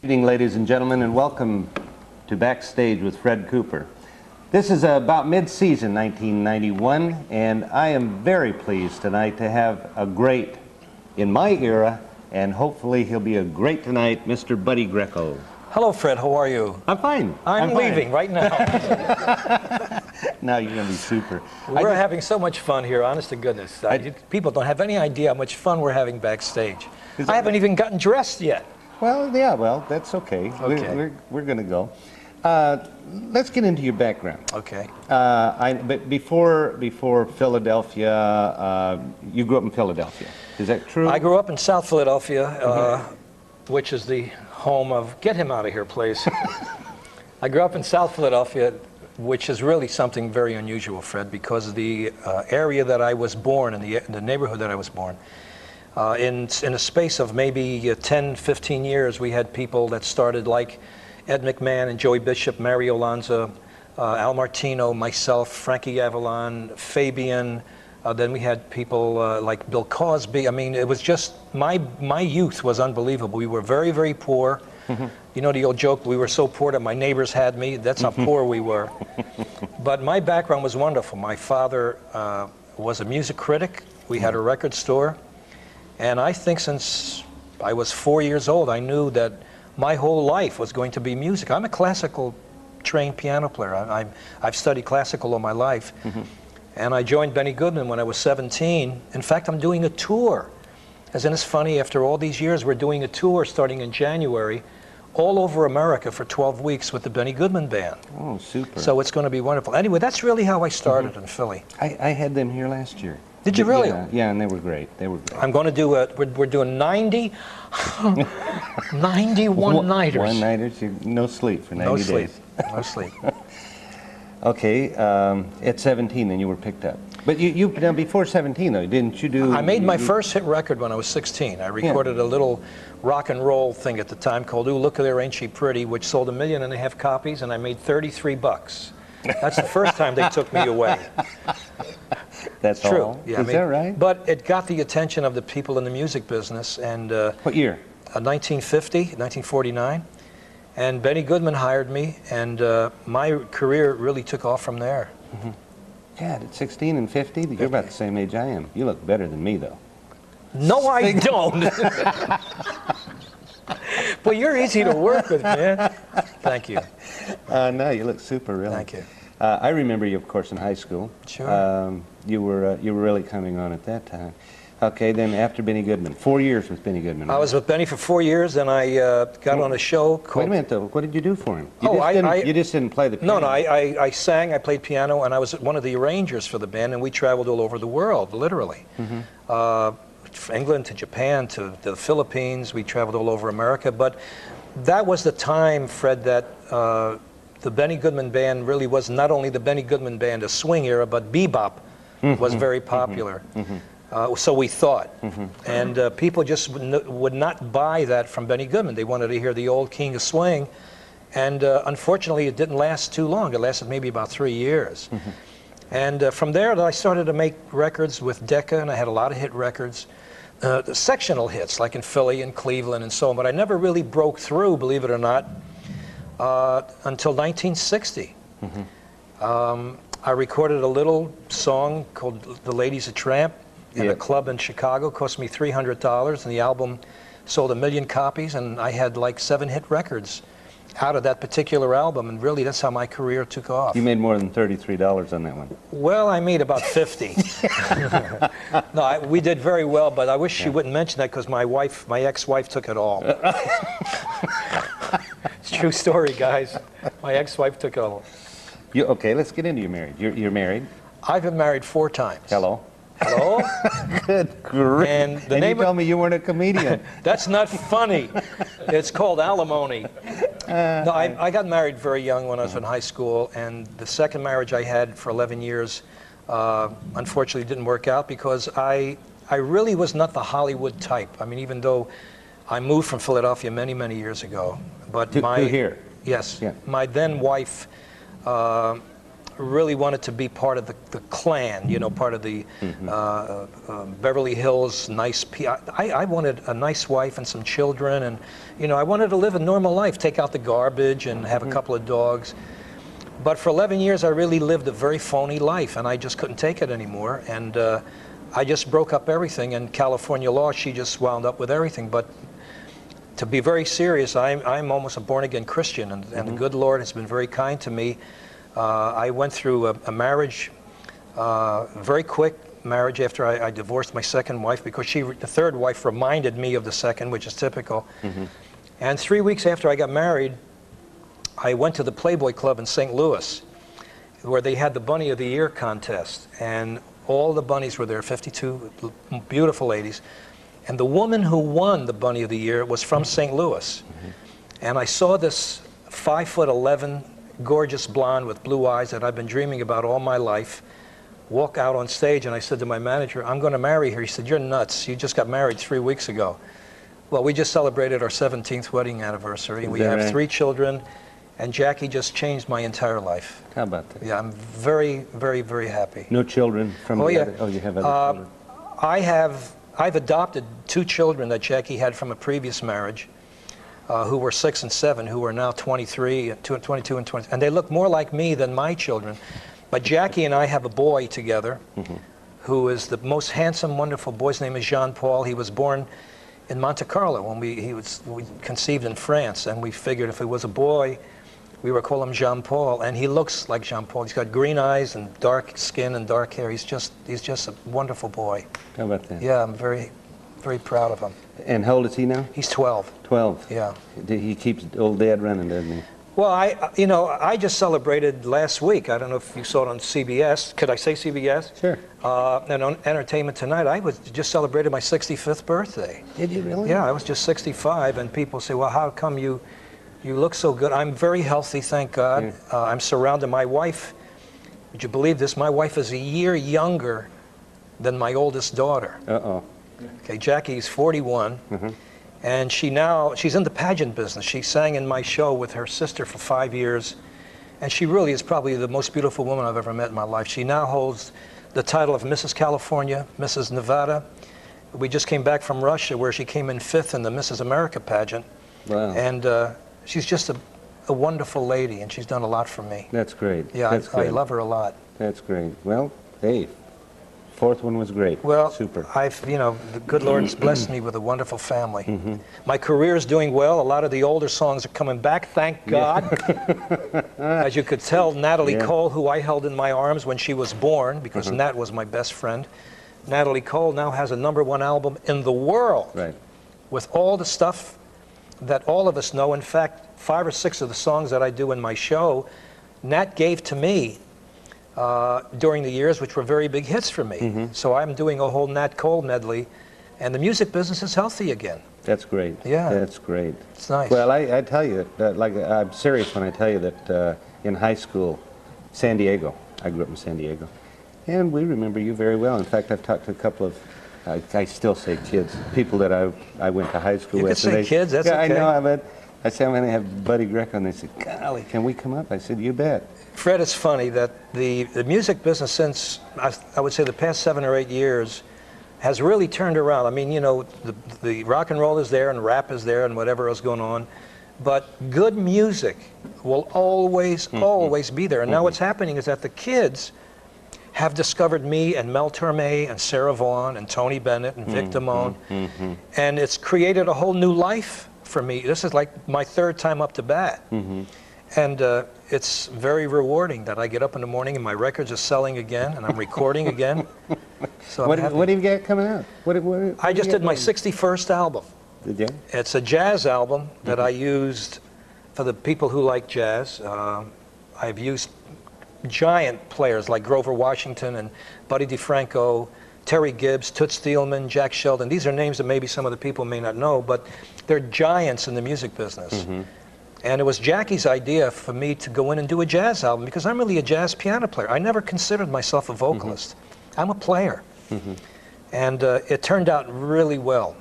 Good evening, ladies and gentlemen, and welcome to Backstage with Fred Cooper. This is about mid-season 1991, and I am very pleased tonight to have a great, in my era, and hopefully he'll be a great tonight, Mr. Buddy Geco. Hello, Fred. How are you? I'm fine. I'm leaving right now. Now you're going to be super. We're having so much fun here, honest to goodness. People don't have any idea how much fun we're having backstage. I haven't even gotten dressed yet. Well, yeah, well, that's okay. We're going to go. Let's get into your background. Okay. But before Philadelphia, you grew up in Philadelphia. Is that true? I grew up in South Philadelphia, which is the home of, get him out of here, please. I grew up in South Philadelphia, which is really something very unusual, Fred, because of the area that I was born in, the neighborhood that I was born. In a space of maybe 10, 15 years, we had people that started like Ed McMahon and Joey Bishop, Mario Lanza, Al Martino, myself, Frankie Avalon, Fabian. Then we had people like Bill Cosby. I mean, it was just, my youth was unbelievable. We were very, very poor. You know the old joke, we were so poor that my neighbors had me. That's how poor we were. But my background was wonderful. My father was a music critic. We had a record store. And I think since I was 4 years old, I knew that my whole life was going to be music. I'm a classical trained piano player. I've studied classical all my life. And I joined Benny Goodman when I was 17. In fact, I'm doing a tour. Isn't it funny, after all these years, we're doing a tour starting in January all over America for 12 weeks with the Benny Goodman Band. Oh, super. So it's going to be wonderful. Anyway, that's really how I started in Philly. I had them here last year. Did you really? Yeah, and they were great. They were great. I'm going to do we're doing 91 nighters. One-nighters, no sleep for 90 days. No sleep. Okay, at 17 then you were picked up. But you now before 17 though, didn't you do... I made my first hit record when I was 16. I recorded a little rock and roll thing at the time called Ooh, Look at Her, Ain't She Pretty, which sold 1.5 million copies, and I made $33. That's the first time they took me away. That's true. All? Yeah, Is that right? But it got the attention of the people in the music business. And what year? 1949. And Benny Goodman hired me, and my career really took off from there. Yeah, at 16 and 50, you're about the same age I am. You look better than me, though. No, I don't. Well, you're easy to work with, man. Thank you. No, you look super, really. Thank you. I remember you, of course, in high school. Sure. You were really coming on at that time. Okay, then after Benny Goodman, 4 years with Benny Goodman. I was with Benny for 4 years, and I got on a show called... Wait a minute, though. What did you do for him? You just didn't play the piano. No, I sang, I played piano, and I was one of the arrangers for the band, and we traveled all over the world, literally. From England to Japan to the Philippines. We traveled all over America. But that was the time, Fred, that the Benny Goodman Band really was not only the Benny Goodman Band, a swing era, but bebop was very popular. So we thought. And people just would not buy that from Benny Goodman. They wanted to hear the old king of swing. And unfortunately, it didn't last too long. It lasted maybe about 3 years. And from there, I started to make records with Decca, and I had a lot of hit records. The sectional hits, like in Philly and Cleveland and so on. But I never really broke through, believe it or not, until 1960. I recorded a little song called The Lady's a Tramp in a club in Chicago. It cost me $300, and the album sold 1 million copies, and I had like 7 hit records out of that particular album, and really that's how my career took off. You made more than $33 on that one. Well, I made about 50. No, we did very well, but I wish she wouldn't mention that because my ex-wife took it all. It's a true story, guys. My ex-wife took it all. Okay, let's get into your marriage. You're married? I've been married 4 times. Hello. Hello? Good grief. And you told me you weren't a comedian. That's not funny. It's called alimony. No, I got married very young when I was in high school, and the second marriage I had for 11 years unfortunately didn't work out because I really was not the Hollywood type. I mean, even though I moved from Philadelphia many, many years ago. But to here? Yes. Yeah. My then wife really wanted to be part of the clan, you know, part of the Beverly Hills nice. I wanted a nice wife and some children, and you know, I wanted to live a normal life, take out the garbage and have a couple of dogs. But for 11 years, I really lived a very phony life, and I just couldn't take it anymore. And I just broke up everything. And California law, she just wound up with everything. But to be very serious, I'm almost a born-again Christian, and the good Lord has been very kind to me. I went through a marriage, very quick marriage after I divorced my second wife, because the third wife reminded me of the second, which is typical. And 3 weeks after I got married, I went to the Playboy Club in St. Louis, where they had the Bunny of the Year contest, and all the bunnies were there, 52 beautiful ladies. And the woman who won the Bunny of the Year was from St. Louis. And I saw this 5'11", gorgeous blonde with blue eyes that I've been dreaming about all my life walk out on stage, and I said to my manager, I'm going to marry her. He said, you're nuts. You just got married 3 weeks ago. Well, we just celebrated our 17th wedding anniversary, and we have 3 children. And Jackie just changed my entire life. How about that? Yeah, I'm very, very, very happy. No children from you have other children? I've adopted 2 children that Jackie had from a previous marriage, who were 6 and 7, who are now 23, 22 and 20. And they look more like me than my children. But Jackie and I have a boy together who is the most handsome, wonderful boy. His name is Jean-Paul. He was born in Monte Carlo when we conceived in France. And we figured if it was a boy, we would call him Jean-Paul, and he looks like Jean-Paul. He's got green eyes and dark skin and dark hair. He's just a wonderful boy. How about that? Yeah, I'm very, very proud of him. And how old is he now? He's 12. 12. Yeah. He keeps old Dad running, doesn't he? Well, I just celebrated last week. I don't know if you saw it on CBS. Could I say CBS? Sure. And on Entertainment Tonight, I just celebrated my 65th birthday. Did you really? Yeah, I was just 65, and people say, well, how come you look so good? I'm very healthy, thank God. Yeah. I'm surrounded. My wife, would you believe this? My wife is a year younger than my oldest daughter. Uh-oh. Okay, Jackie's 41, and she's in the pageant business. She sang in my show with her sister for 5 years, and she really is probably the most beautiful woman I've ever met in my life. She now holds the title of Mrs. California, Mrs. Nevada. We just came back from Russia, where she came in 5th in the Mrs. America pageant. Wow. And she's just a wonderful lady, and she's done a lot for me. That's great. Yeah, That's I love her a lot. That's great. Well, hey, 4th one was great. Well, super. The good Lord has blessed me with a wonderful family. My career is doing well. A lot of the older songs are coming back, thank God. As you could tell, Natalie Cole, who I held in my arms when she was born, because Nat was my best friend. Natalie Cole now has a #1 album in the world. Right. With all the stuff that all of us know. In fact, 5 or 6 of the songs that I do in my show, Nat gave to me during the years, which were very big hits for me. So I'm doing a whole Nat Cole medley, and the music business is healthy again. That's great. Yeah. That's great. It's nice. Well, I tell you, I'm serious when I tell you that in high school, San Diego, I grew up in San Diego, and we remember you very well. In fact, I've talked to a couple of, I still say kids, people that I went to high school with. You can say kids, that's okay. I know, but I said, I'm going to have Buddy Geco, and they said, golly, can we come up? I said, you bet. Fred, it's funny that the music business since, I would say the past 7 or 8 years, has really turned around. I mean, you know, the rock and roll is there, and rap is there, and whatever else going on, but good music will always, always be there. And now what's happening is that the kids have discovered me and Mel Torme and Sarah Vaughan and Tony Bennett and Vic Damone, and it's created a whole new life for me. This is like my 3rd time up to bat. And it's very rewarding that I get up in the morning and my records are selling again and I'm recording again. So what do you got coming out? I just did my 61st album. Did you? It's a jazz album that I used for the people who like jazz. I've used giant players like Grover Washington and Buddy DeFranco, Terry Gibbs, Toots Thielman, Jack Sheldon. These are names that maybe some of the people may not know, but they're giants in the music business. And it was Jackie's idea for me to go in and do a jazz album, because I'm really a jazz piano player. I never considered myself a vocalist. I'm a player. And it turned out really well.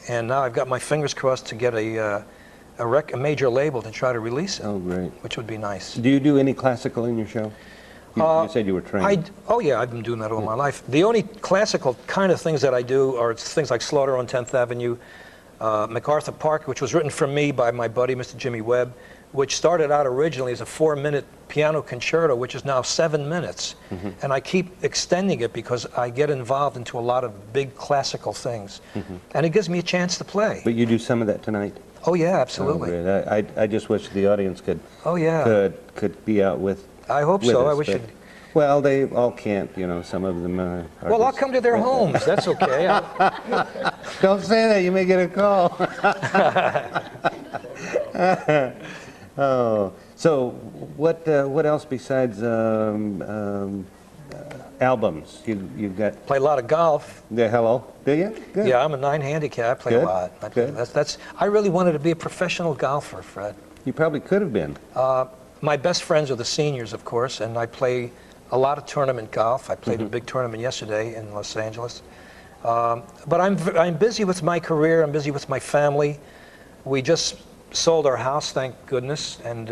And now I've got my fingers crossed to get a major label to try to release it. Oh, great. Which would be nice. Do you do any classical in your show? You said you were trained. Oh yeah, I've been doing that all my life. The only classical kind of things that I do are things like Slaughter on 10th Avenue, MacArthur Park, which was written for me by my buddy, Mr. Jimmy Webb, which started out originally as a 4-minute piano concerto, which is now 7 minutes. And I keep extending it because I get involved into a lot of big classical things. And it gives me a chance to play. But you do some of that tonight? Oh yeah, absolutely. Oh, great. I just wish the audience could could be out with I hope so. I wish it. Well, they all can't, you know, some of them are Well, I'll come to their homes. That's okay. Don't say that. You may get a call. Oh, so what else besides albums? You've got Play a lot of golf. hello. Do you? Good. Yeah, I'm a 9 handicap. I play Good. a lot. Good. I really wanted to be a professional golfer, Fred. You probably could have been. My best friends are the seniors, of course, and I play a lot of tournament golf. I played a big tournament yesterday in Los Angeles. But I'm busy with my career. I'm busy with my family. We just sold our house, thank goodness, and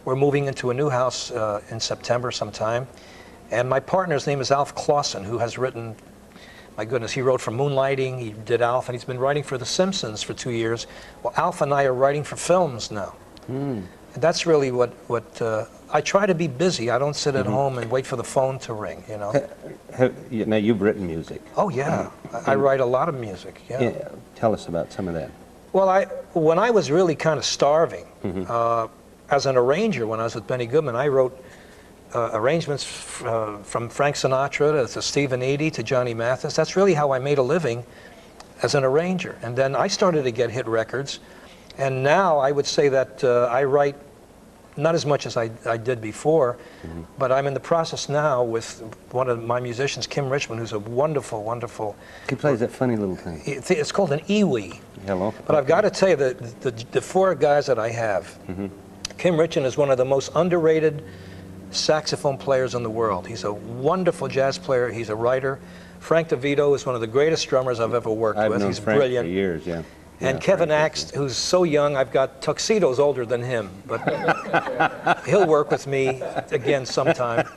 we're moving into a new house in September sometime. And my partner's name is Alf Clausen, who has written, my goodness, he wrote for Moonlighting, he did Alf, and he's been writing for The Simpsons for 2 years. Well, Alf and I are writing for films now. And that's really what I try to be busy. I don't sit at home and wait for the phone to ring, you know. Now, you've written music. Oh, yeah. I write a lot of music, yeah. Tell us about some of that. Well, when I was really kind of starving, as an arranger when I was with Benny Goodman, I wrote arrangements from Frank Sinatra to Stephen Eady to Johnny Mathis. That's really how I made a living as an arranger. And then I started to get hit records. And now I would say that I write not as much as I did before, but I'm in the process now with one of my musicians, Kim Richmond, who's a wonderful, wonderful... He plays that funny little thing. It's called an iwi. Hello. But I've got to tell you that the 4 guys that I have, Kim Richmond is one of the most underrated saxophone players in the world. He's a wonderful jazz player. He's a writer. Frank DeVito is one of the greatest drummers I've ever worked with. He's Frank brilliant. For years, yeah. And Kevin Axe, who's so young, I've got tuxedos older than him, but he'll work with me again sometime.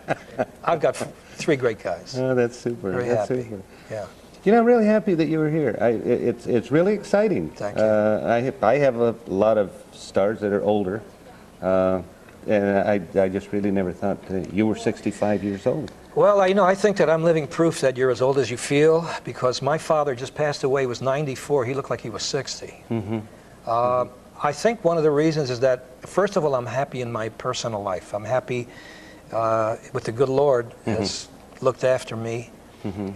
I've got 3 great guys. Oh, that's super. Very that's happy. Super. Yeah. You know, I'm really happy that you were here. It's really exciting. Thank you. I have a lot of stars that are older, and I just really never thought that you were 65 years old. Well, I think that I'm living proof that you're as old as you feel, because my father just passed away, was 94. He looked like he was 60. I think one of the reasons is that, first of all, I'm happy in my personal life. I'm happy with the good Lord has looked after me.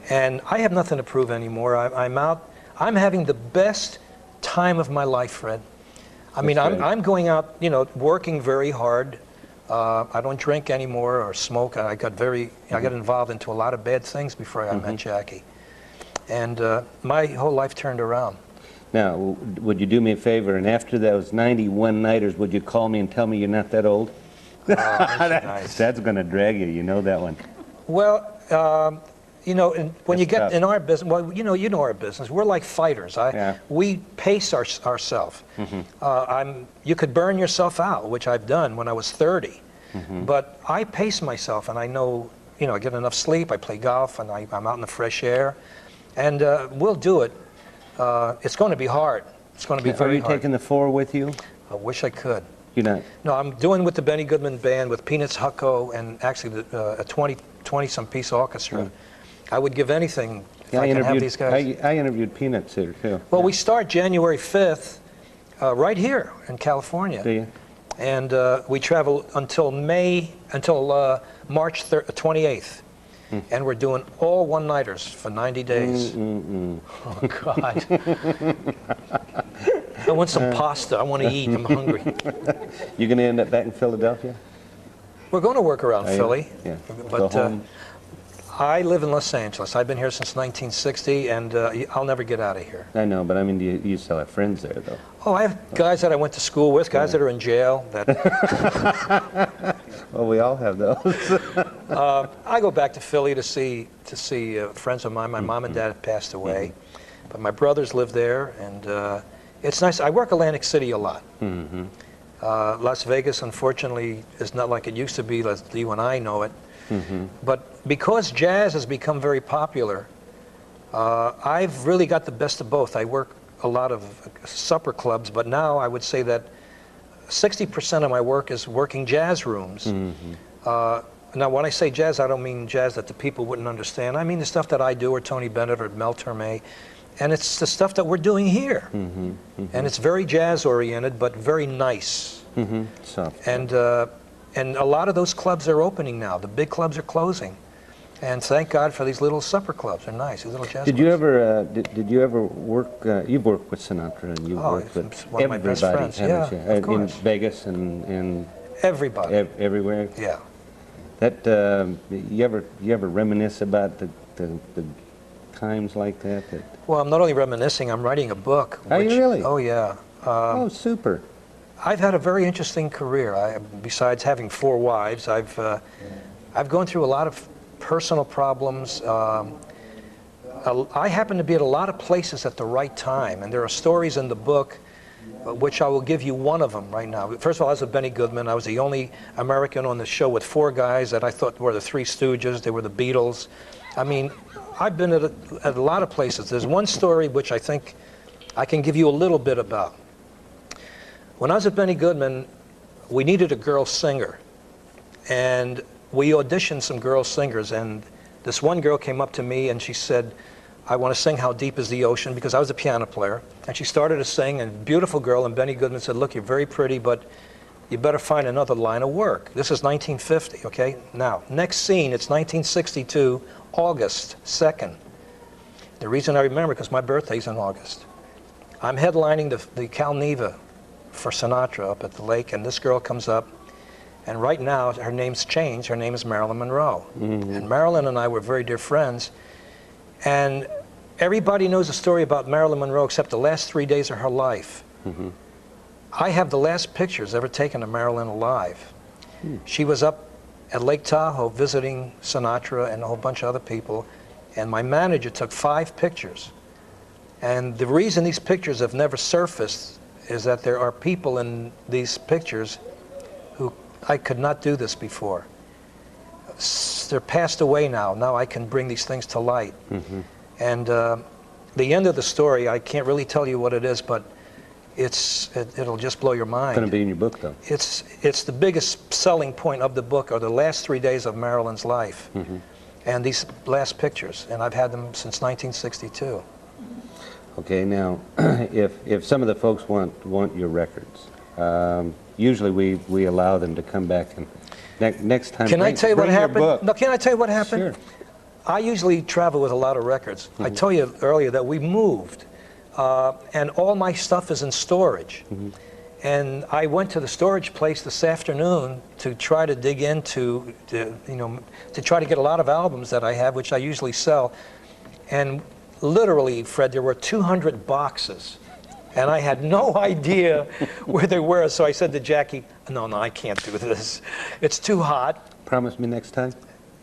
And I have nothing to prove anymore. I'm out. I'm having the best time of my life, Fred. I mean, I'm going out, working very hard. I don't drink anymore or smoke. I got involved into a lot of bad things before I met Jackie. And my whole life turned around. Now, would you do me a favor, and after those 91 nighters, would you call me and tell me you're not that old? Nice. That's going to drag you. You know that one. Well, when you get tough. in our business, well, you know our business. We're like fighters. We pace ourselves. You could burn yourself out, which I've done when I was 30. But I pace myself, and I know, I get enough sleep. I play golf, and I'm out in the fresh air, and we'll do it. It's going to be hard. It's going to be very hard. Are you taking the 4 with you? I wish I could. You're not? No, I'm doing with the Benny Goodman Band with Peanuts Hucko and actually a 20-some piece orchestra. I would give anything if I can have these guys. I interviewed Peanuts here, too. Well, we start January 5th right here in California. Do you? And we travel until March 28th. And we're doing all one-nighters for 90 days. Oh, God. I want some pasta. I want to eat. I'm hungry. You going to end up back in Philadelphia? We're going to work around Philly. Yeah. But I live in Los Angeles. I've been here since 1960, and I'll never get out of here. I know, but I mean, you still have friends there, though. Oh, I have guys that I went to school with, guys that are in jail. Well, we all have those. I go back to Philly to see friends of mine. My mom and dad have passed away, but my brothers live there, and it's nice. I work Atlantic City a lot. Las Vegas, unfortunately, is not like it used to be, as you and I know it. But because jazz has become very popular, I've really got the best of both. I work a lot of supper clubs, but now I would say that 60% of my work is working jazz rooms. Now, when I say jazz, I don't mean jazz that the people wouldn't understand. I mean the stuff that I do, or Tony Bennett, or Mel Torme, and it's the stuff that we're doing here. And it's very jazz-oriented, but very nice. And a lot of those clubs are opening now. The big clubs are closing. And thank God for these little supper clubs. They're nice, these little jazz Did clubs. you ever, did you ever work, you've worked with Sinatra, and you've worked with one of my best everybody, friends. haven't Yeah, you? of course. In Vegas and Everybody. everywhere? Yeah. That, you ever reminisce about the times like that? Well, I'm not only reminiscing, I'm writing a book. Are you really? Oh, yeah. Oh, super. I've had a very interesting career. Besides having 4 wives, I've gone through a lot of personal problems. I happen to be at a lot of places at the right time, and there are stories in the book, which I will give you one of them right now. First of all, I was with Benny Goodman. I was the only American on the show with 4 guys that I thought were the Three Stooges. They were the Beatles. I mean, I've been at a lot of places. There's one story which I think I can give you a little bit about. When I was with Benny Goodman, we needed a girl singer, and we auditioned some girl singers, and this one girl came up to me and she said, I want to sing How Deep is the Ocean, because I was a piano player. And she started to sing, and beautiful girl, and Benny Goodman said, look, you're very pretty, but you better find another line of work. This is 1950, okay? Now, next scene, it's 1962, August 2nd. The reason I remember, because my birthday's in August. I'm headlining the Cal Neva for Sinatra up at the lake, and this girl comes up, and right now, her name's changed. Her name is Marilyn Monroe. And Marilyn and I were very dear friends. And everybody knows the story about Marilyn Monroe except the last 3 days of her life. I have the last pictures ever taken of Marilyn alive. She was up at Lake Tahoe visiting Sinatra and a whole bunch of other people, and my manager took 5 pictures. And the reason these pictures have never surfaced is that there are people in these pictures who I could not do this before. They're passed away now. Now I can bring these things to light. And the end of the story, I can't really tell you what it is, but it'll just blow your mind. It's going to be in your book, though. It's the biggest selling point of the book are the last 3 days of Marilyn's life. And these last pictures, and I've had them since 1962. Okay, now, if some of the folks want your records, usually we allow them to come back and next time. Can I tell you what happened? No, can I tell you what happened? Sure. I usually travel with a lot of records. I told you earlier that we moved, and all my stuff is in storage. And I went to the storage place this afternoon to try to dig into, to try to get a lot of albums that I have, which I usually sell. And literally, Fred, there were 200 boxes. And I had no idea where they were. So I said to Jackie, no, I can't do this. It's too hot. Promise me next time.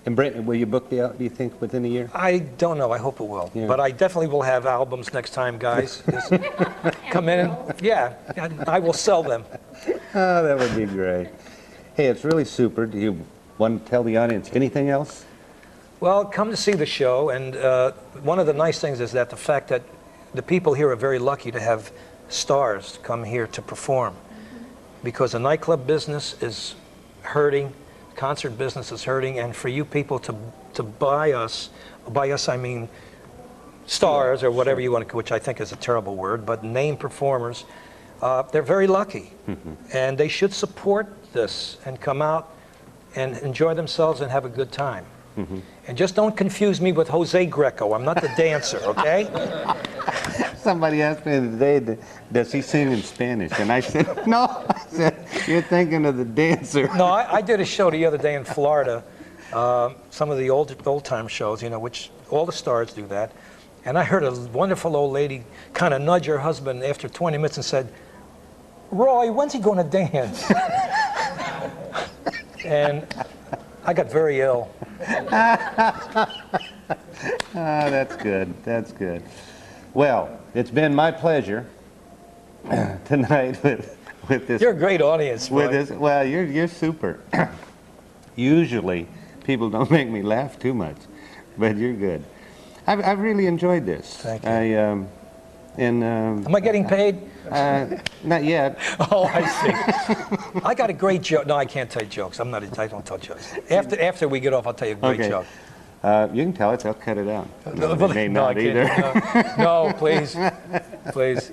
And Brent, will you book the album, do you think, within a year? I don't know. I hope it will. Yeah. But I definitely will have albums next time, guys. Just come in and, yeah, I will sell them. Oh, that would be great. Hey, it's really super. Do you want to tell the audience anything else? Well, come to see the show. And one of the nice things is that the fact that the people here are very lucky to have stars come here to perform, because the nightclub business is hurting, concert business is hurting, and for you people to buy us I mean stars or whatever you want to, which I think is a terrible word, but name performers, they're very lucky. And they should support this and come out and enjoy themselves and have a good time. And just don't confuse me with Jose Greco. I'm not the dancer, okay? Somebody asked me today, does he sing in Spanish? And I said, no. I said, you're thinking of the dancer. No, I did a show the other day in Florida, some of the old-time shows, which all the stars do that. And I heard a wonderful old lady kind of nudge her husband after 20 minutes and said, Roy, when's he going to dance? And I got very ill. That's good. That's good. Well, it's been my pleasure tonight with this. You're a great audience, Roy. Well, you're super. Usually, people don't make me laugh too much, but you're good. I've really enjoyed this. Thank you. Am I getting paid? Not yet. Oh, I see. I got a great joke. No, I can't tell jokes. I don't tell jokes. After we get off, I'll tell you a great Okay. joke. You can tell it. I'll cut it out. No, They may not I either. can't. No, please, please.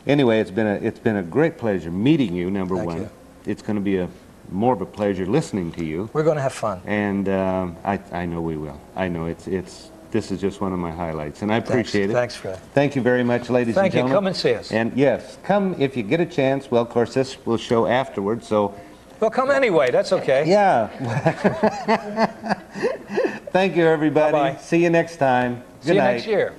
Anyway, it's been a great pleasure meeting you. Number Thank one, you. it's going to be more of a pleasure listening to you. We're going to have fun. And I know we will. I know this is just one of my highlights, and I appreciate it. Thanks, Fred. Thank you very much, ladies and Thank you. gentlemen. Come and see us. And yes, come if you get a chance. Well, of course, this will show afterwards, so Well, come anyway. That's okay. yeah. Thank you, everybody. Bye-bye. See you next time. Good See you night. next year.